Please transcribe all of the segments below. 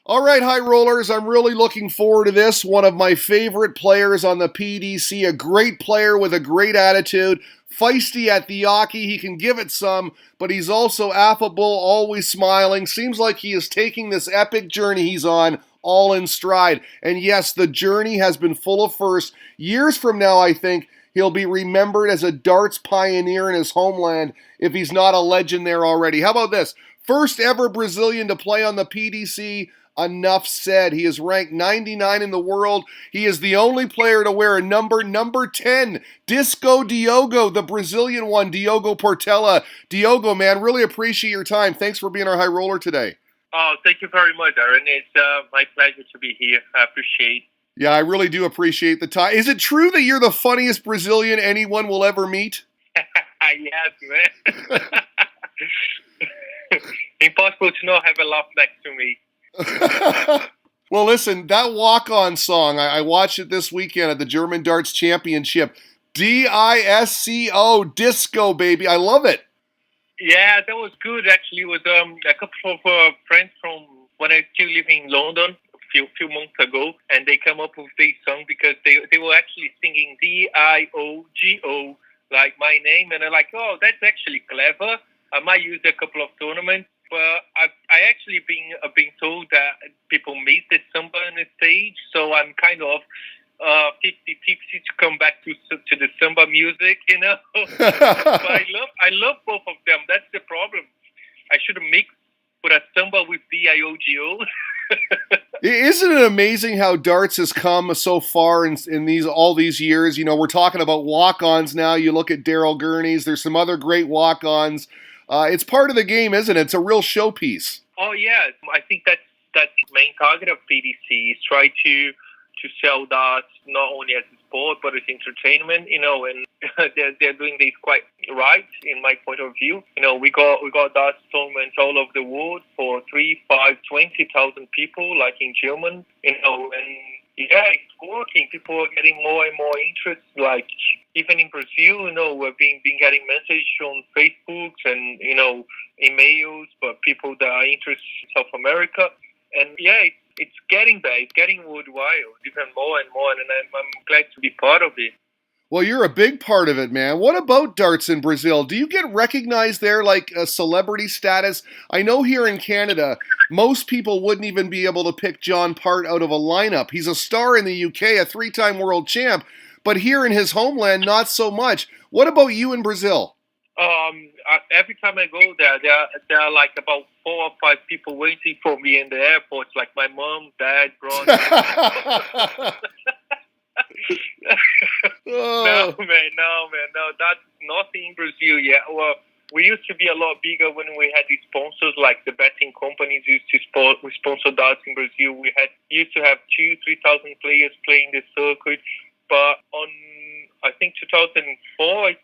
All right, high rollers, I'm really looking forward to this. One of my favorite players on the PDC, a great player with a great attitude, feisty at the hockey. He can give it some, but he's also affable, always smiling. Seems like he is taking this epic journey he's on all in stride. And yes, the journey has been full of firsts. Years from now, I think he'll be remembered as a darts pioneer in his homeland if he's not a legend there already. How about this? First ever Brazilian to play on the PDC. Enough said. He is ranked 99 in the world. He is the only player to wear a number 10. Disco Diogo, the Brazilian one, Diogo Portela. Diogo, man, really appreciate your time. Thanks for being our high roller today. Oh, thank you very much, Aaron. It's my pleasure to be here. I appreciate. Yeah, I really do appreciate the time. Is it true that you're the funniest Brazilian anyone will ever meet? Yes, man. Impossible to not have a laugh next to me. Well, listen, that walk-on song, I watched it this weekend at the German Darts Championship. D-I-S-C-O, disco, baby. I love it. Yeah, that was good. Actually, it was a couple of friends from when I still live in London a few months ago, and they come up with this song because they were actually singing D-I-O-G-O, like my name, and they're like, oh, that's actually clever. I might use a couple of tournaments. But I actually been told that people miss the samba on the stage, so I'm kind of 50-50 to come back to the samba music, you know. But I love both of them. That's the problem. I should have mixed with a samba with D-I-O-G-O. Isn't it amazing how darts has come so far in all these years? You know, we're talking about walk-ons now. You look at Daryl Gurney's. There's some other great walk-ons. It's part of the game, isn't it? It's a real showpiece. Oh yeah, I think that's the main target of PDC is try to sell darts not only as a sport but as entertainment. You know, and they're doing this quite right in my point of view. You know, we got darts tournaments all over the world for 3, 5, 20,000 people, like in Germany. You know, and yeah, it's working. People are getting more and more interest. Like even in Brazil, you know, we've been getting messages on Facebook and emails, but people that are interested in South America, and yeah, it's getting there. It's getting worldwide, even more and more, and I'm glad to be part of it. Well, you're a big part of it, man. What about darts in Brazil? Do you get recognized there like a celebrity status? I know here in Canada, most people wouldn't even be able to pick John Part out of a lineup. He's a star in the UK, a 3-time world champ, but here in his homeland, not so much. What about you in Brazil? Every time I go there, there are like about 4 or 5 people waiting for me in the airport, like my mom, dad, brother. No, man, no. That's nothing in Brazil yet. Well, we used to be a lot bigger when we had these sponsors, like the betting companies used to sponsor darts in Brazil. We used to have 2,000-3,000 players playing the circuit, but on I think 2004,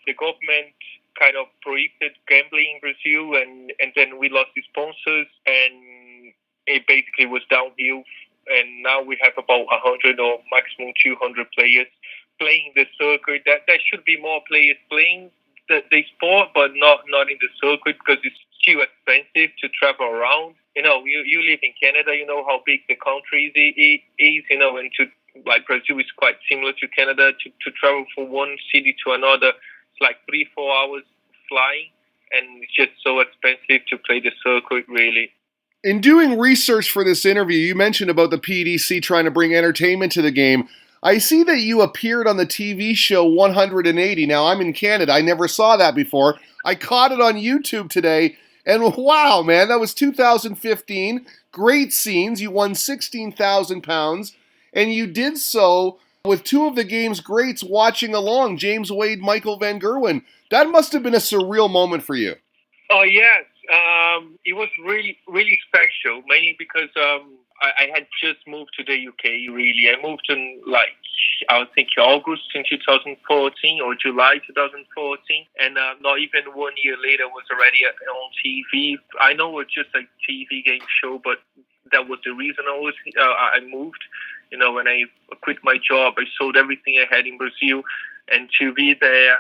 the government kind of prohibited gambling in Brazil, and then we lost the sponsors, and it basically was downhill. And now we have about 100 or maximum 200 players playing the circuit. There should be more players playing the sport, but not in the circuit because it's too expensive to travel around. You know, you live in Canada, you know how big the country is, you know, and like Brazil is quite similar to Canada. To travel from one city to another, it's like 3-4 hours flying, and it's just so expensive to play the circuit, really. In doing research for this interview, you mentioned about the PDC trying to bring entertainment to the game. I see that you appeared on the TV show 180. Now, I'm in Canada. I never saw that before. I caught it on YouTube today, and wow, man, that was 2015. Great scenes. You won £16,000, and you did so with 2 of the game's greats watching along, James Wade, Michael Van Gerwen. That must have been a surreal moment for you. Oh, yes. It was really, really special, mainly because I had just moved to the UK, really. I moved in, I think August in 2014 or July 2014. And not even 1 year later was already on TV. I know it was just a TV game show, but that was the reason I moved. You know, when I quit my job, I sold everything I had in Brazil. And to be there,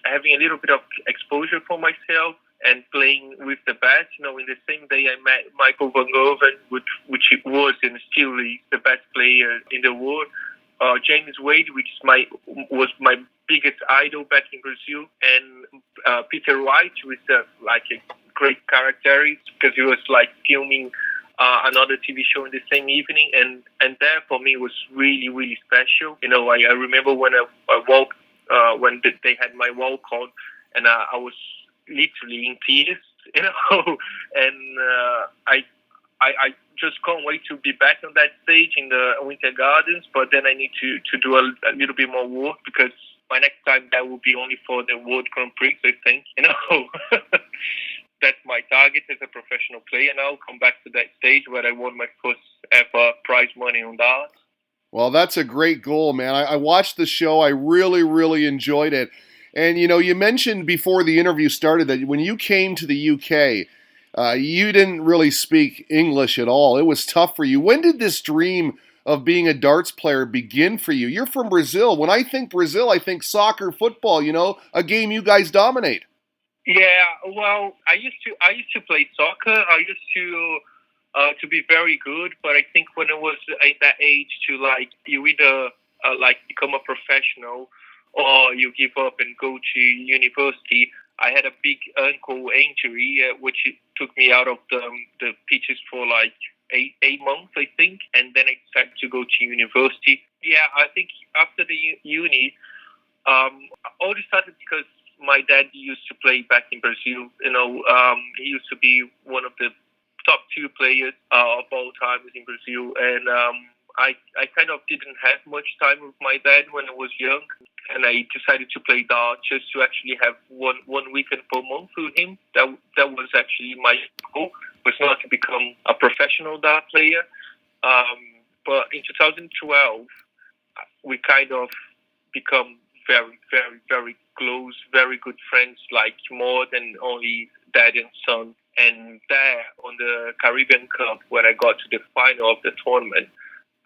having a little bit of exposure for myself, and playing with the best. In the same day I met Michael Van Gerwen, which was and still is the best player in the world. James Wade, which was my biggest idol back in Brazil, and Peter White, who is like a great character because he was like filming another TV show in the same evening, and that for me was really, really special. I remember when I walked when they had my walk on, and I was literally in tears, and I just can't wait to be back on that stage in the Winter Gardens. But then I need to do a little bit more work because my next time that will be only for the World Grand Prix, I think. That's my target as a professional player now. Come back to that stage where I won my first ever prize money on darts. Well, that's a great goal, man. I watched the show. I really, really enjoyed it. And, you mentioned before the interview started that when you came to the UK, you didn't really speak English at all. It was tough for you. When did this dream of being a darts player begin for you? You're from Brazil. When I think Brazil, I think soccer, football, a game you guys dominate. Yeah, well, I used to play soccer. I used to be very good, but I think when I was at that age you either become a professional or you give up and go to university. I had a big ankle injury, which took me out of the pitches for like eight months, I think, and then I decided to go to university. Yeah, I think after the uni, all started because my dad used to play back in Brazil. He used to be one of the top 2 players of all time in Brazil, and I kind of didn't have much time with my dad when I was young, and I decided to play darts just to actually have one weekend per month with him. That was actually my goal, was not to become a professional dart player. But in 2012, we kind of become very, very, very close, very good friends, like more than only dad and son. And there, on the Caribbean Cup, where I got to the final of the tournament,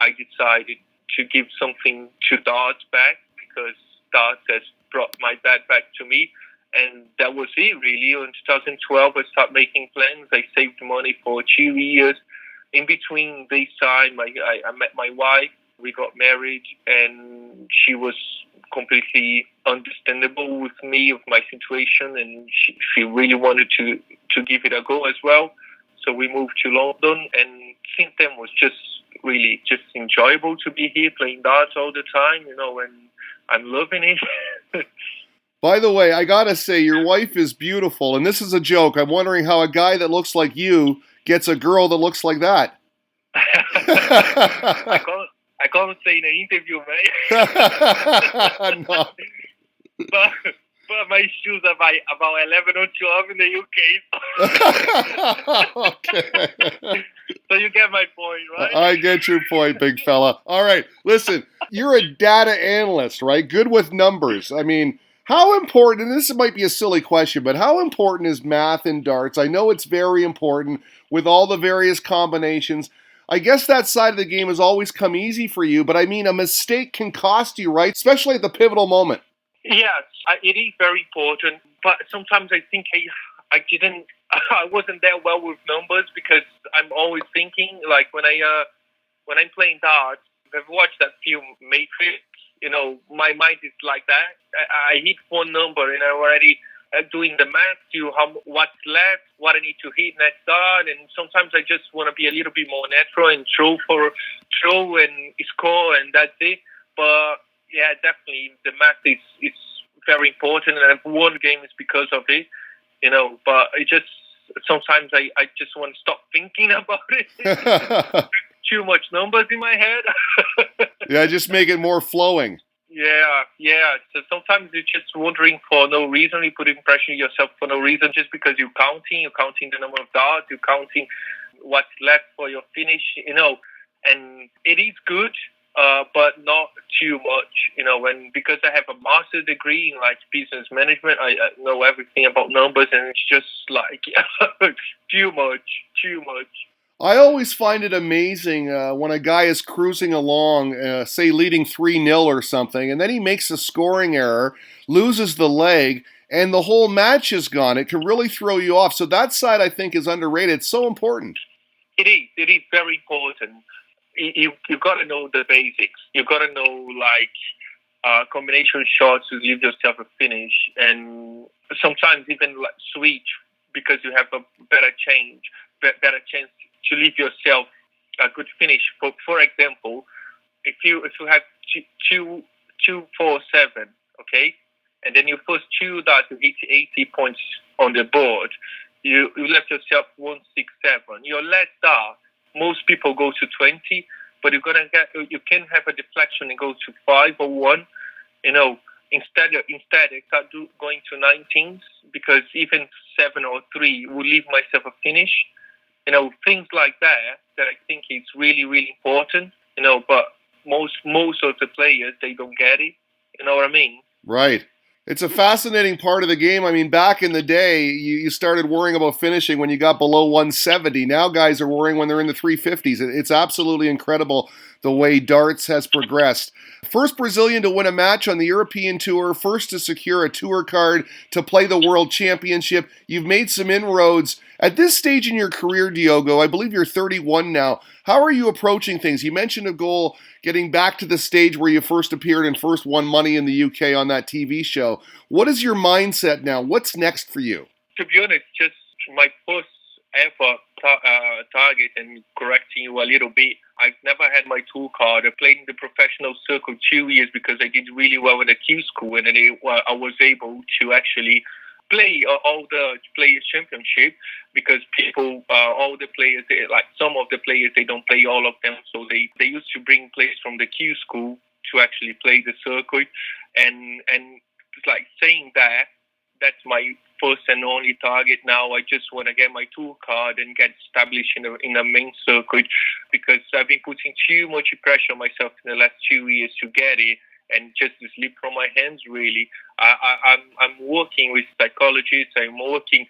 I decided to give something to darts back because darts has brought my dad back to me. And that was it, really. In 2012, I started making plans. I saved money for 2 years. In between this time, I met my wife. We got married, and she was completely understandable with me, with my situation, and she really wanted to give it a go as well. So we moved to London, and since then was just really just enjoyable to be here playing darts all the time, and I'm loving it. By the way, I gotta say, your wife is beautiful, and this is a joke. I'm wondering how a guy that looks like you gets a girl that looks like that. I can't say in an interview, mate. No. But my shoes are about 11 or 12 in the UK. Okay. So you get my point, right? I get your point, big fella. All right, listen, you're a data analyst, right? Good with numbers. I mean, how important, and this might be a silly question, but how important is math in darts? I know it's very important with all the various combinations. I guess that side of the game has always come easy for you, but I mean, a mistake can cost you, right? Especially at the pivotal moment. Yes, it is very important, but sometimes I think I wasn't that well with numbers because I'm always thinking, like when I'm playing darts, I've watched that film Matrix, my mind is like that. I hit one number and I'm already doing the math to what's left, what I need to hit next dart, and sometimes I just want to be a little bit more natural and throw and score, and that's it. But yeah, definitely the math is very important, and I've won games because of it, but it just sometimes I just want to stop thinking about it. Too much numbers in my head. Yeah, just make it more flowing. Yeah. So sometimes you're just wondering for no reason. You putting pressure on yourself for no reason just because you're counting the number of darts, you're counting what's left for your finish, and it is good, but not too much, and because I have a master's degree in business management, I know everything about numbers, and it's just too much. I always find it amazing when a guy is cruising along, say leading 3-0 or something, and then he makes a scoring error, loses the leg, and the whole match is gone. It can really throw you off. So that side, I think, is underrated. It's so important. It is. It is very important. You got to know the basics. You got to know combination shots to leave yourself a finish, and sometimes even like switch because you have a better chance to leave yourself a good finish. For example, if you have two 4-7, okay, and then your first two darts you hit 80 points on the board, you left yourself 167. Your last dart, most people go to 20, but you can have a deflection and go to 5 or 1. Instead I start going to 19s because even 7 or 3 will leave myself a finish. Things like that I think is really, really important. But most of the players, they don't get it. You know what I mean? Right. It's a fascinating part of the game. I mean, back in the day, you started worrying about finishing when you got below 170. Now guys are worrying when they're in the 350s. It's absolutely incredible the way darts has progressed. First Brazilian to win a match on the European Tour, first to secure a tour card to play the World Championship. You've made some inroads. At this stage in your career, Diogo, I believe you're 31 now. How are you approaching things? You mentioned a goal, getting back to the stage where you first appeared and first won money in the UK on that TV show. What is your mindset now? What's next for you? To be honest, just my first ever target, and correcting you a little bit, I've never had my tour card. I played in the professional circle 2 years because I did really well in the Q school, and then I was able to actually play all the Players Championship because all the players, some of the players, they don't play all of them, so they used to bring players from the Q school to actually play the circuit, and it's like saying that that's my first and only target now. I just want to get my tour card and get established in the main circuit because I've been putting too much pressure on myself in the last 2 years to get it, and just to slip from my hands, really. I'm working with psychologists. I'm working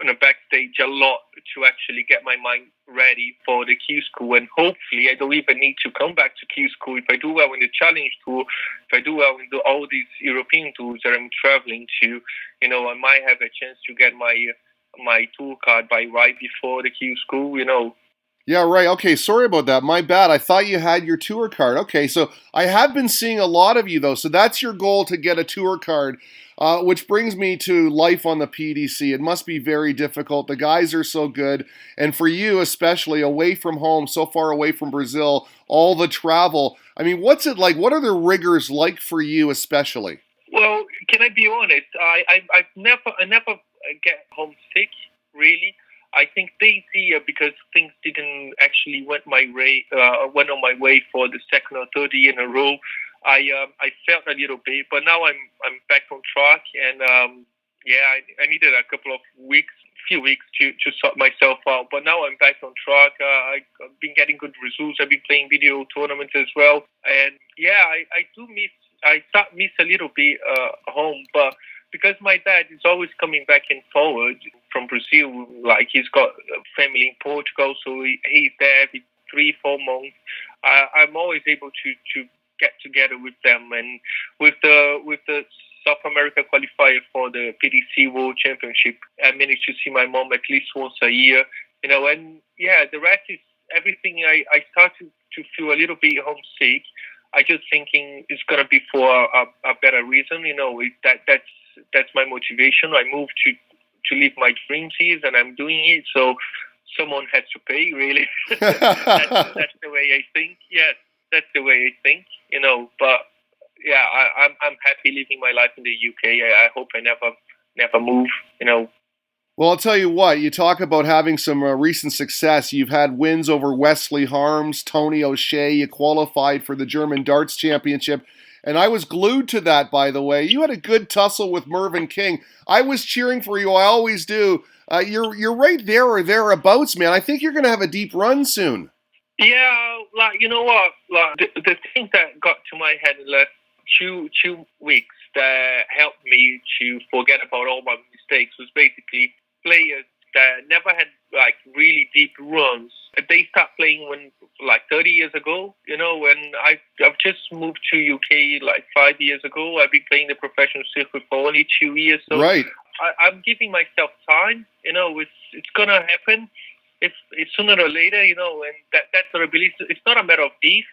on a backstage a lot to actually get my mind ready for the Q school, and hopefully I don't even need to come back to Q school. If I do well in the Challenge Tour, if I do well in all these European tours that I'm traveling to, I might have a chance to get my tour card right before the Q school. Yeah, right. Okay, sorry about that. My bad. I thought you had your tour card. Okay, so I have been seeing a lot of you, though. So that's your goal, to get a tour card, which brings me to life on the PDC. It must be very difficult. The guys are so good. And for you, especially, away from home, so far away from Brazil, all the travel. I mean, what's it like? What are the rigors like for you, especially? Well, can I be honest? I never get homesick, really. I think this year, because things didn't actually went on my way for the second or third year in a row, I felt a little bit, but now I'm back on track, and I needed a few weeks to sort myself out, but now I'm back on track. I've been getting good results. I've been playing video tournaments as well, and I start miss a little bit home, but because my dad is always coming back and forward from Brazil, like he's got family in Portugal, so he's there every 3-4 months. I'm always able to get together with them, and with the South America qualifier for the PDC World Championship, I managed to see my mom at least once a year. And the rest is everything. I start to feel a little bit homesick. I just thinking it's gonna be for a better reason. That's my motivation. I moved to live my dreams here, and I'm doing it. So someone has to pay, really. that's the way I think. Yes, that's the way I think. But yeah, I'm happy living my life in the UK. I hope I never move. Well, I'll tell you what, you talk about having some recent success. You've had wins over Wesley Harms, Tony O'Shea. You qualified for the German Darts Championship. And I was glued to that, by the way. You had a good tussle with Mervyn King. I was cheering for you. I always do. You're right there or thereabouts, man. I think you're going to have a deep run soon. Yeah, you know what? The thing that got to my head in the last two weeks that helped me to forget about all my mistakes was basically players that never had really deep runs They start playing when like 30 years ago. When I've just moved to UK like 5 years ago. I've been playing the professional circuit for only 2 years, so Right. I'm giving myself time. It's gonna happen. It's sooner or later. And that's what I believe. It's not a matter of if.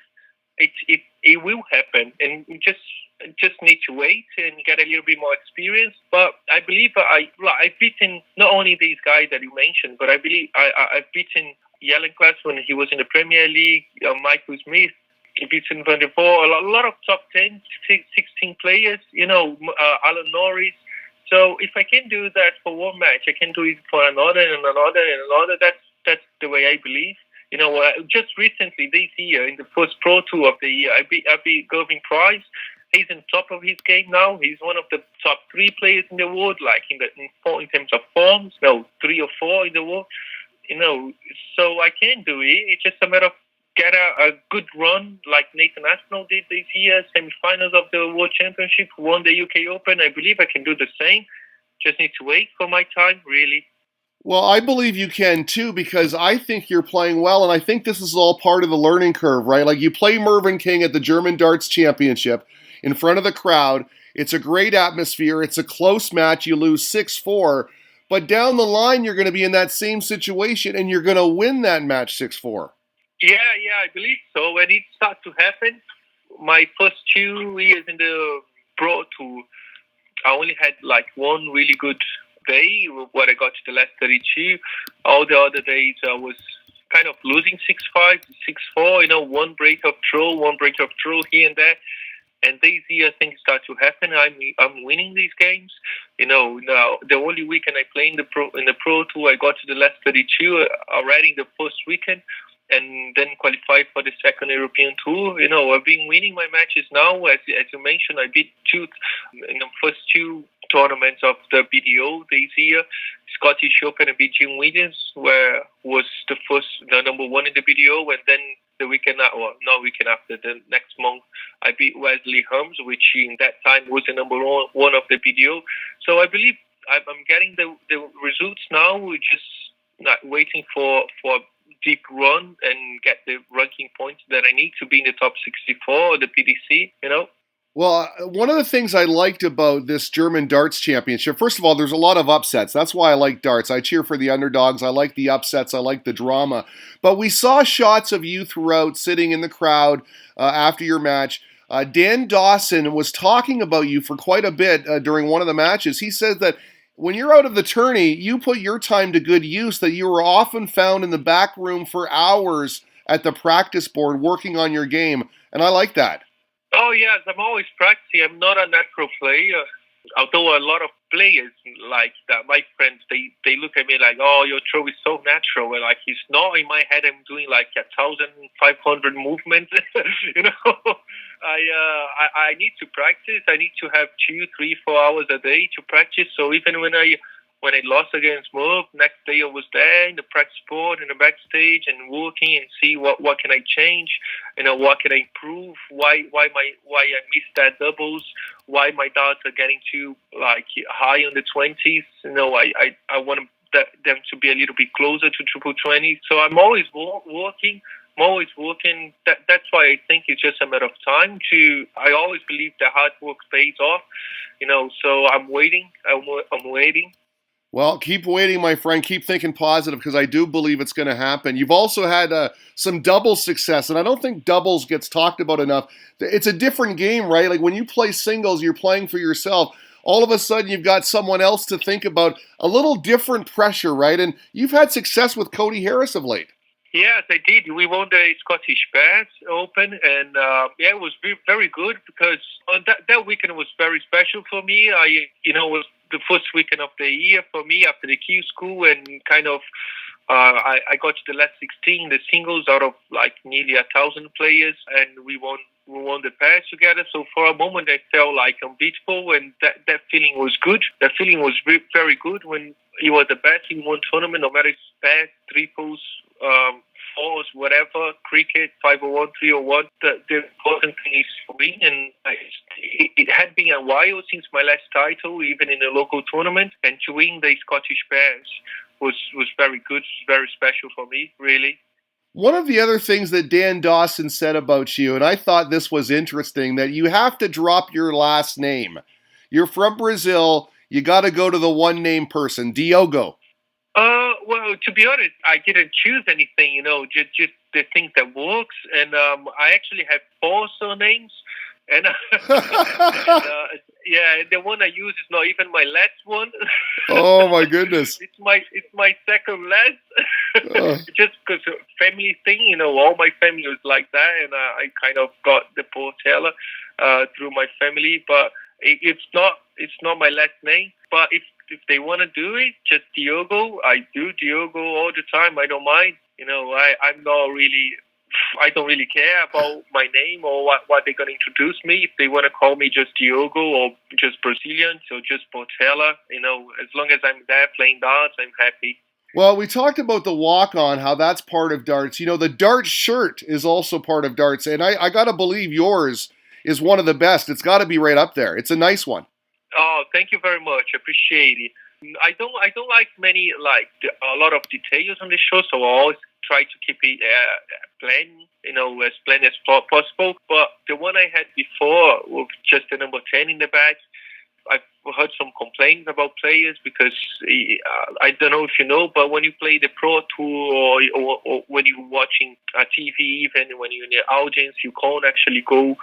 It will happen, and we just need to wait and get a little bit more experience. But I believe I've beaten not only these guys that you mentioned, but I believe I've beaten Yellen Class when he was in the Premier League, Michael Smith, beaten Van der Voort, a lot of top 10, 16 players, Alan Norris. So if I can do that for one match, I can do it for another and another and another. That's the way I believe. Just recently this year, in the first Pro Tour of the year, I beat Gervin Price. He's on top of his game now. He's one of the top 3 players in the world, like in terms of forms. No, 3 or 4 in the world. So I can do it. It's just a matter of get a good run like Nathan Aspinall did this year, semi-finals of the World Championship, won the UK Open. I believe I can do the same. Just need to wait for my time, really. Well, I believe you can too because I think you're playing well, and I think this is all part of the learning curve, right? Like you play Mervyn King at the German Darts Championship in front of the crowd. It's a great atmosphere. It's a close match. You lose 6-4, but down the line you're going to be in that same situation and you're going to win that match 6-4. Yeah, I believe so. When it started to happen, my first 2 years in the Pro Tour, I only had like one really good day where I got to the last 32. All the other days I was kind of losing 6-5, 6-4. One break of draw here and there. And this year things start to happen. I'm winning these games. Now the only weekend I play in the Pro Tour, I got to the last 32 already in the first weekend, and then qualified for the second European Tour. I've been winning my matches now. As you mentioned, I beat 2 in the first 2 tournaments of the BDO this year. Scottish Open, I beat Jim Williams, where was the number 1 in the BDO, and then the weekend after, the next month, I beat Wesley Holmes, which in that time was the number 1 of the BDO. So I believe I'm getting the results now. We're just not waiting for deep run and get the ranking points that I need to be in the top 64 or the PDC. Well, one of the things I liked about this German Darts Championship, first of all, there's a lot of upsets. That's why I like darts. I cheer for the underdogs. I like the upsets. I like the drama. But we saw shots of you throughout sitting in the crowd after your match. Dan Dawson was talking about you for quite a bit during one of the matches. He said that when you're out of the tourney, you put your time to good use, that you were often found in the back room for hours at the practice board working on your game. And I like that. Oh, yes, I'm always practicing. I'm not a natural player. Although a lot of players like that, my friends, they look at me like, oh, your throw is so natural. And like, it's not. In my head, I'm doing like 1,500 movements. I need to practice. I need to have 2, 3, 4 hours a day to practice. So even when I lost against Merv, next day I was there in the practice board, in the backstage, and working and see what can I change, what can I improve, why I missed that doubles, why my darts are getting too like high on the 20s. I want them to be a little bit closer to triple 20. So I'm always working. I'm always working. That's why I think it's just a matter of time. I always believe that hard work pays off. So I'm waiting. I'm waiting. Well, keep waiting, my friend. Keep thinking positive because I do believe it's going to happen. You've also had some doubles success, and I don't think doubles gets talked about enough. It's a different game, right? Like when you play singles, you're playing for yourself. All of a sudden, you've got someone else to think about. A little different pressure, right? And you've had success with Cody Harris of late. Yes, I did. We won the Scottish Bass Open, and it was very good because that weekend was very special for me. It was the first weekend of the year for me after the Q school, and kind of I got to the last 16, the singles out of like nearly 1,000 players, and we won the pairs together. So for a moment, I felt like unbeatable, and that feeling was good. That feeling was very good when you were the best in one tournament, no matter if it's pairs, triples, fours, whatever, cricket, 501, 301. The important thing is to win, and it had been a while since my last title, even in a local tournament, and to win the Scottish Bears was very good, very special for me, really. One of the other things that Dan Dawson said about you, and I thought this was interesting, that you have to drop your last name. You're from Brazil. You got to go to the one name person, Diogo. Well, to be honest, I didn't choose anything, just the thing that works. And I actually have four surnames. And, yeah, the one I use is not even my last one. Oh my goodness. It's my second last. Uh, Just because family thing, all my family was like that, and I kind of got the Portela through my family. But it's not my last name. But if they want to do it, just Diogo. I do Diogo all the time. I don't mind. I'm not really. I don't really care about my name or what they're going to introduce me. If they want to call me just Diogo or just Brazilian, so just Portela, as long as I'm there playing darts, I'm happy. well, we talked about the walk on, how that's part of darts. The dart shirt is also part of darts, and I got to believe yours is one of the best. It's got to be right up there. It's a nice one. Oh, thank you very much. Appreciate it. I don't like a lot of details on the show, so I always try to keep it plain, as plain as possible. But the one I had before with just the number 10 in the back, I've heard some complaints about players because I don't know if you know, but when you play the Pro Tour or when you're watching a TV, even when you're in the audience, you can't actually go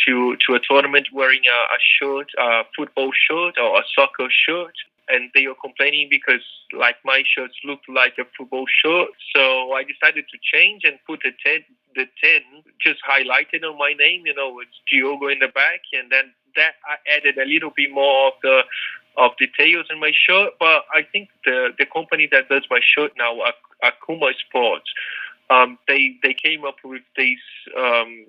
to a tournament wearing a shirt, a football shirt or a soccer shirt. And they were complaining because, like, my shirts looked like a football shirt. So I decided to change and put the ten just highlighted on my name. It's Diogo in the back, and then that I added a little bit more of details in my shirt. But I think the company that does my shirt now, Akuma Sports, they came up with this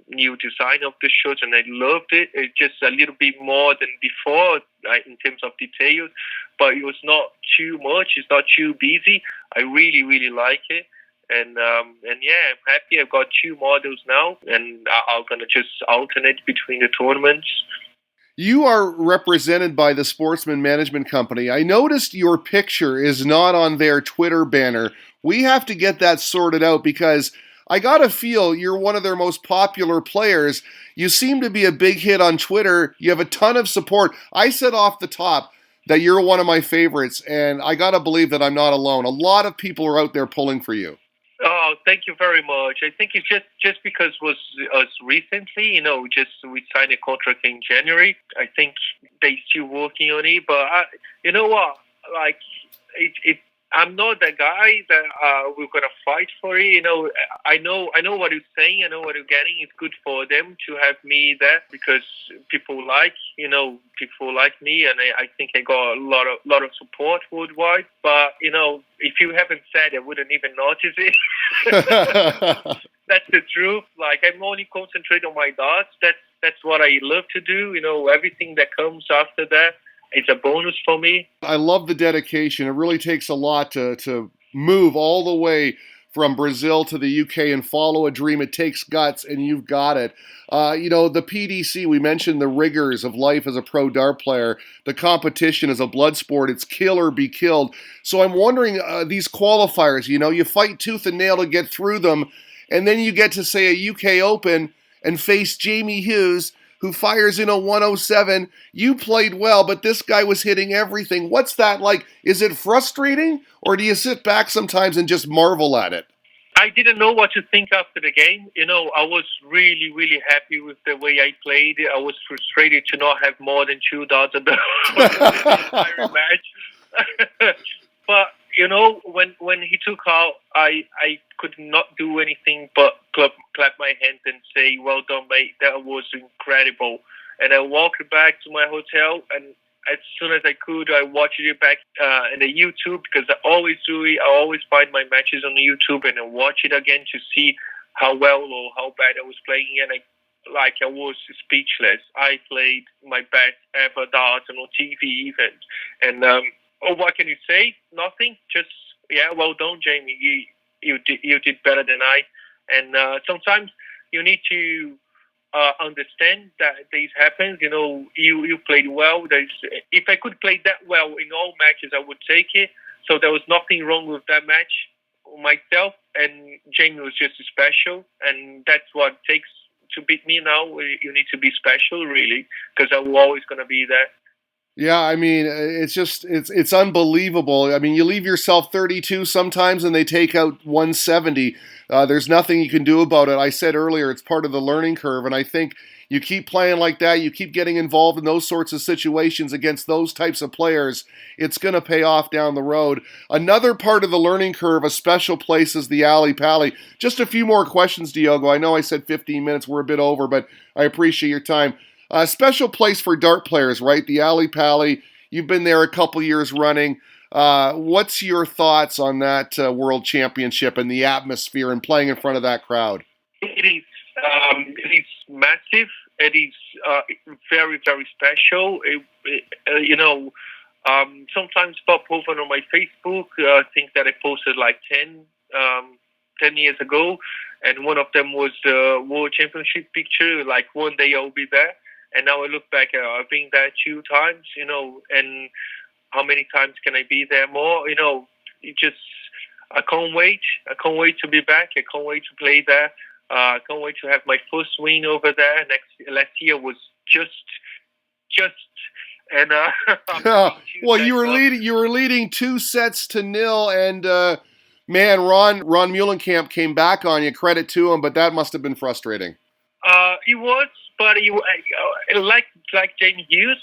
new design of the shirts, and I loved it. It's just a little bit more than before in terms of details, but it was not too much. It's not too busy. I really, really like it. And yeah, I'm happy. I've got two models now, and I'm gonna just alternate between the tournaments. You are represented by the Sportsman Management Company. I noticed your picture is not on their Twitter banner. We have to get that sorted out because I gotta feel you're one of their most popular players. You seem to be a big hit on Twitter. You have a ton of support. I said off the top that you're one of my favorites, and I gotta believe that I'm not alone. A lot of people are out there pulling for you. Oh, thank you very much. I think it's just because it was us recently, just we signed a contract in January. I think they still working on it, but you know what? Like, it I'm not the guy that we're gonna fight for it. I know what you're saying. I know what you're getting. It's good for them to have me there because people like me, and I think I got a lot of support worldwide. But if you haven't said, I wouldn't even notice it. That's the truth. Like, I'm only concentrate on my darts. That's what I love to do. Everything that comes after that, it's a bonus for me. I love the dedication. It really takes a lot to move all the way from Brazil to the UK and follow a dream. It takes guts, and you've got it. The PDC, we mentioned the rigors of life as a pro dart player. The competition is a blood sport. It's kill or be killed. So I'm wondering, these qualifiers, you fight tooth and nail to get through them, and then you get to, say, a UK Open and face Jamie Hughes, who fires in a 107. You played well, but this guy was hitting everything. What's that like? Is it frustrating, or do you sit back sometimes and just marvel at it? I didn't know what to think after the game. I was really, really happy with the way I played. I was frustrated to not have more than two darts at the entire match. But when he took out, I could not do anything but clap my hands and say, "Well done, mate. That was incredible." And I walked back to my hotel, and as soon as I could, I watched it back in the YouTube because I always do it. I always find my matches on the YouTube and I watch it again to see how well or how bad I was playing. And I was speechless. I played my best ever darts on TV even. And what can you say? Nothing. Just, yeah, well done, Jamie. You did better than I. And sometimes you need to understand that this happens. You played well. If I could play that well in all matches, I would take it. So there was nothing wrong with that match. myself, and Jamie was just special, and that's what it takes to beat me now. You need to be special, really, because I'm always going to be there. Yeah, I mean, it's unbelievable. I mean, you leave yourself 32 sometimes, and they take out 170. There's nothing you can do about it. I said earlier, it's part of the learning curve, and I think you keep playing like that, you keep getting involved in those sorts of situations against those types of players, it's going to pay off down the road. Another part of the learning curve, a special place, is the alley pally. Just a few more questions, Diogo. I know I said 15 minutes, we're a bit over, but I appreciate your time. A special place for dart players, right? The Alley Pally. You've been there a couple years running. What's your thoughts on that World Championship and the atmosphere and playing in front of that crowd? It is massive. It is very, very special. Sometimes pop over on my Facebook. I think that I posted like 10 years ago, and one of them was the World Championship picture. Like one day I'll be there. And now I look back, I've been there 2 times, and how many times can I be there more? I can't wait. I can't wait to be back. I can't wait to play there. I can't wait to have my first win over there. Last year was just, and well, you were leading. You were leading 2-0, and man, Ron Muhlenkamp came back on you. Credit to him, but that must have been frustrating. He was, but like James Hughes,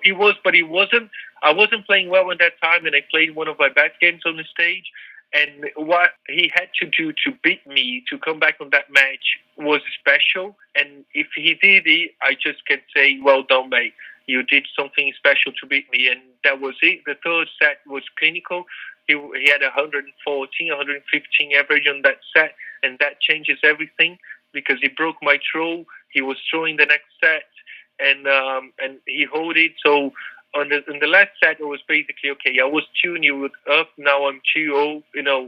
he was, but he wasn't. I wasn't playing well at that time, and I played one of my best games on the stage. And what he had to do to beat me, to come back on that match, was special. And if he did it, I just can say, well done, mate. You did something special to beat me. And that was it. The third set was clinical. He had 114, 115 average on that set, and that changes everything because he broke my throw. He was throwing the next set, and he held it. So in the last set, it was basically, okay, I was 2-0 up, now I'm 2-0.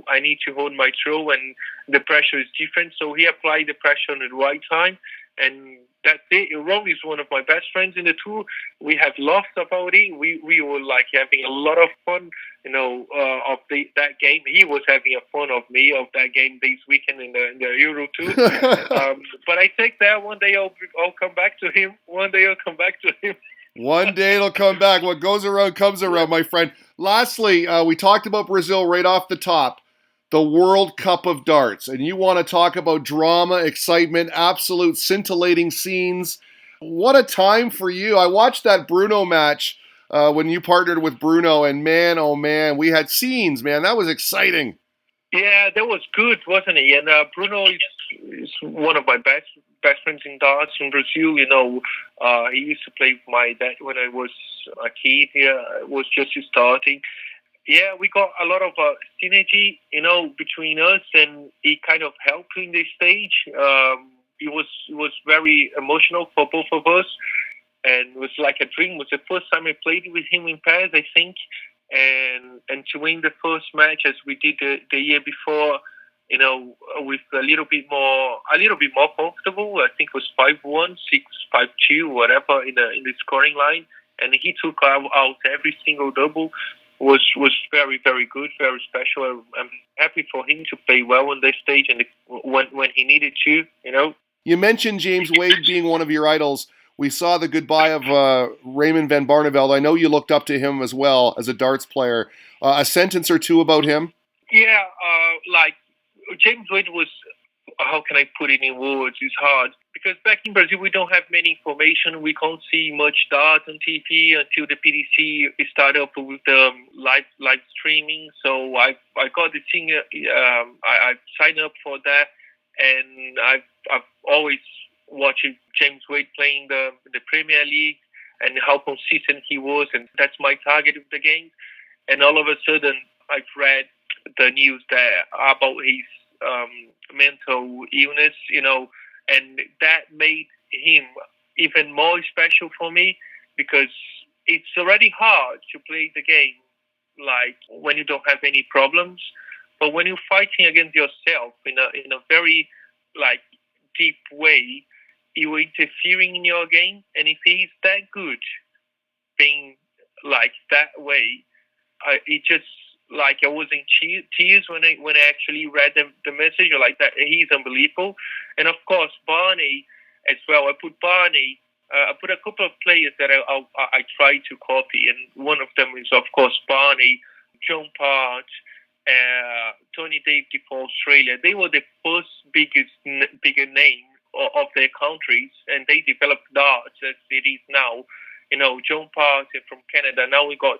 I need to hold my throw, and the pressure is different. So he applied the pressure on the right time, and that's it. Ron is one of my best friends in the tour. We have laughed about it. We were like having a lot of fun, of that game. He was having a fun of me of that game this weekend in the Euro Tour. But I think that one day I'll come back to him. One day I'll come back to him. One day it'll come back. What goes around comes around, my friend. Lastly, we talked about Brazil right off the top. The World Cup of Darts. And you want to talk about drama, excitement, absolute scintillating scenes. What a time for you. I watched that Bruno match when you partnered with Bruno, and man, oh man, we had scenes, man. That was exciting. Yeah, that was good, wasn't it? And Bruno is one of my best friends in darts in Brazil. He used to play with my dad when I was a kid. Yeah, it was just starting. Yeah, we got a lot of synergy, between us, and it kind of helped in this stage. It was very emotional for both of us, and it was like a dream. It was the first time I played with him in Paris, I think, and to win the first match as we did the year before, with a little bit more comfortable. I think it was 5-1, 6-5-2, whatever in the scoring line, and he took out every single double. Was very, very good, very special. I'm happy for him to play well on this stage and when he needed to, You mentioned James Wade being one of your idols. We saw the goodbye of Raymond van Barneveld. I know you looked up to him as well as a darts player. A sentence or two about him? Yeah, like James Wade was, how can I put it in words? It's hard. Because back in Brazil, we don't have many information. We can't see much dart on TV until the PDC started up with the live streaming. So I got the thing. I signed up for that, and I've always watched James Wade playing the Premier League and how consistent he was, and that's my target of the game. And all of a sudden, I've read the news there about his mental illness, and that made him even more special for me because it's already hard to play the game like when you don't have any problems, but when you're fighting against yourself in a very like deep way, you're interfering in your game, and if he's that good, being like that way, it just like I was in tears when I actually read the message. Like that, he's unbelievable, and of course Barney as well. I put Barney. I put a couple of players that I try to copy, and one of them is of course Barney, John Part, Tony Davey for Australia. They were the first bigger name of their countries, and they developed darts as it is now. You know, John Parton from Canada. Now we got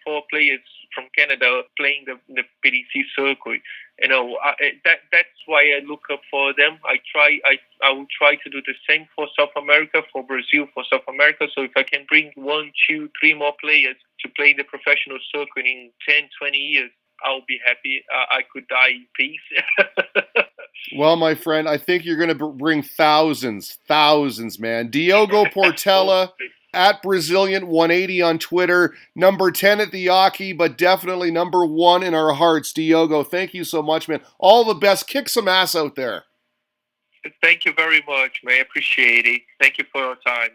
3-4 players from Canada playing the PDC circuit. You know, that's why I look up for them. I will try to do the same for South America, for Brazil, for South America. So if I can bring 1, 2, 3 more players to play the professional circuit in 10, 20 years, I'll be happy. I could die in peace. Well, my friend, I think you're going to bring thousands, man. Diogo Portela at Brazilian 180 on Twitter, number 10 at the Yaki, but definitely number 1 in our hearts. Diogo, thank you so much, man. All the best. Kick some ass out there. Thank you very much, man. I appreciate it. Thank you for your time.